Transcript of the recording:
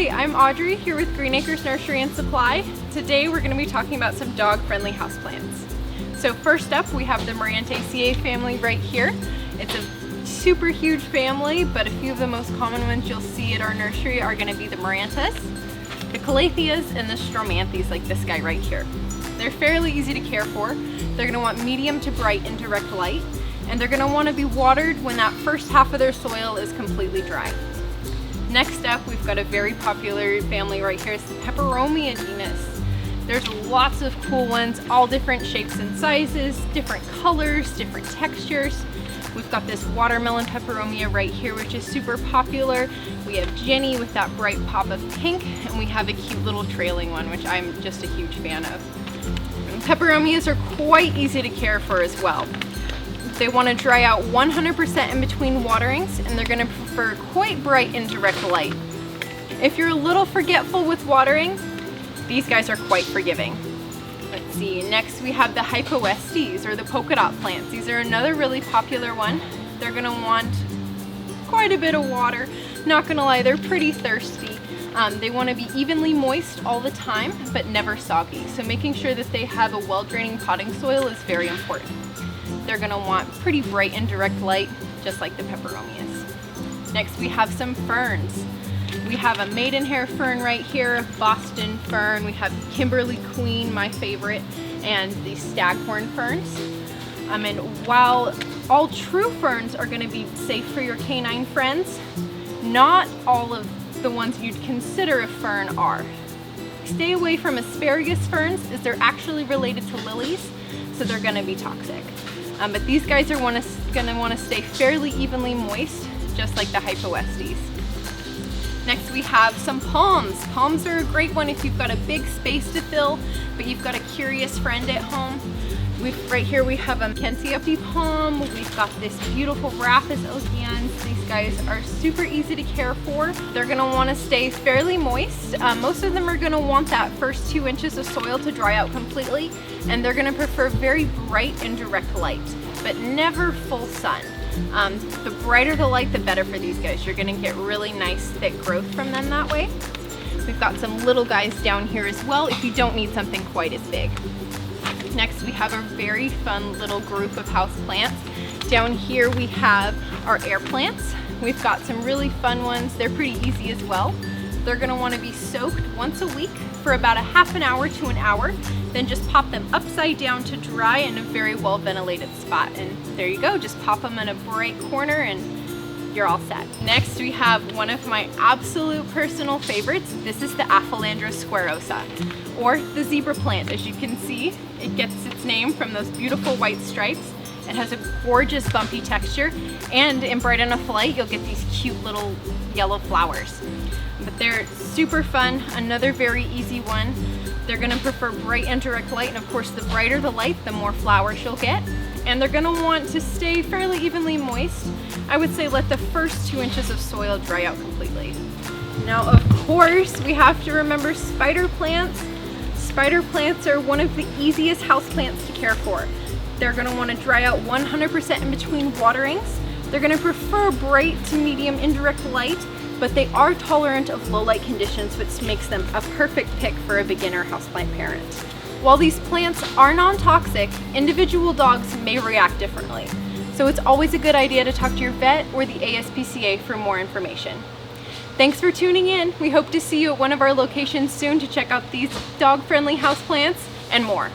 Hi, I'm Audrey here with Green Acres Nursery and Supply. Today we're going to be talking about some dog-friendly houseplants. So first up we have the Marantaceae family right here. It's a super huge family, but a few of the most common ones you'll see at our nursery are going to be the Marantas, the Calatheas, and the Stromanthes, like this guy right here. They're fairly easy to care for. They're going to want medium to bright and direct light, and they're going to want to be watered when that first half of their soil is completely dry. Next up, we've got a very popular family right here. It's the Peperomia genus. There's lots of cool ones, all different shapes and sizes, different colors, different textures. We've got this watermelon peperomia right here, which is super popular. We have Jenny with that bright pop of pink, and we have a cute little trailing one, which I'm just a huge fan of. And peperomias are quite easy to care for as well. They want to dry out 100% in between waterings, and they're going to prefer quite bright and direct light. If you're a little forgetful with watering, these guys are quite forgiving. Let's see, next we have the Hypoestes, or the polka dot plants. These are another really popular one. They're going to want quite a bit of water. Not going to lie, they're pretty thirsty. They want to be evenly moist all the time, but never soggy. So making sure that they have a well-draining potting soil is very important. They're going to want pretty bright and direct light, just like the Peperomias. Next we have some ferns. We have a maidenhair fern right here, Boston fern. We have Kimberly Queen, my favorite, and the staghorn ferns. And while all true ferns are going to be safe for your canine friends, not all of the ones you'd consider a fern are. Stay away from asparagus ferns, as they're actually related to lilies, so they're going to be toxic. But these guys are going to want to stay fairly evenly moist, just like the Hypoestes. Next we have some palms. Palms are a great one if you've got a big space to fill, but you've got a curious friend at home. Right here we have a Kensiapi palm. We've got this beautiful Rhapis elegans. These guys are super easy to care for. They're going to want to stay fairly moist. Most of them are going to want that first 2 inches of soil to dry out completely, and they're going to prefer very bright and direct light, but never full sun. The brighter the light, the better for these guys. You're going to get really nice thick growth from them that way. We've got some little guys down here as well if you don't need something quite as big. Next we have a very fun little group of house plants. Down here we have our air plants. We've got some really fun ones. They're pretty easy as well. They're going to want to be soaked once a week for about a half an hour to an hour. Then just pop them upside down to dry in a very well ventilated spot. And there you go, just pop them in a bright corner and you're all set. Next we have one of my absolute personal favorites. This is the Aphelandra squarosa, or the zebra plant. As you can see, it gets its name from those beautiful white stripes. It has a gorgeous bumpy texture, and in bright enough light you'll get these cute little yellow flowers. But they're super fun, another very easy one. They're going to prefer bright and direct light, and of course the brighter the light, the more flowers you'll get. And they're going to want to stay fairly evenly moist. I would say let the first 2 inches of soil dry out completely. Now of course we have to remember spider plants. Spider plants are one of the easiest house plants to care for. They're going to want to dry out 100% in between waterings. They're going to prefer bright to medium indirect light, but they are tolerant of low light conditions, which makes them a perfect pick for a beginner houseplant parent. While these plants are non-toxic, individual dogs may react differently. So it's always a good idea to talk to your vet or the ASPCA for more information. Thanks for tuning in. We hope to see you at one of our locations soon to check out these dog-friendly houseplants and more.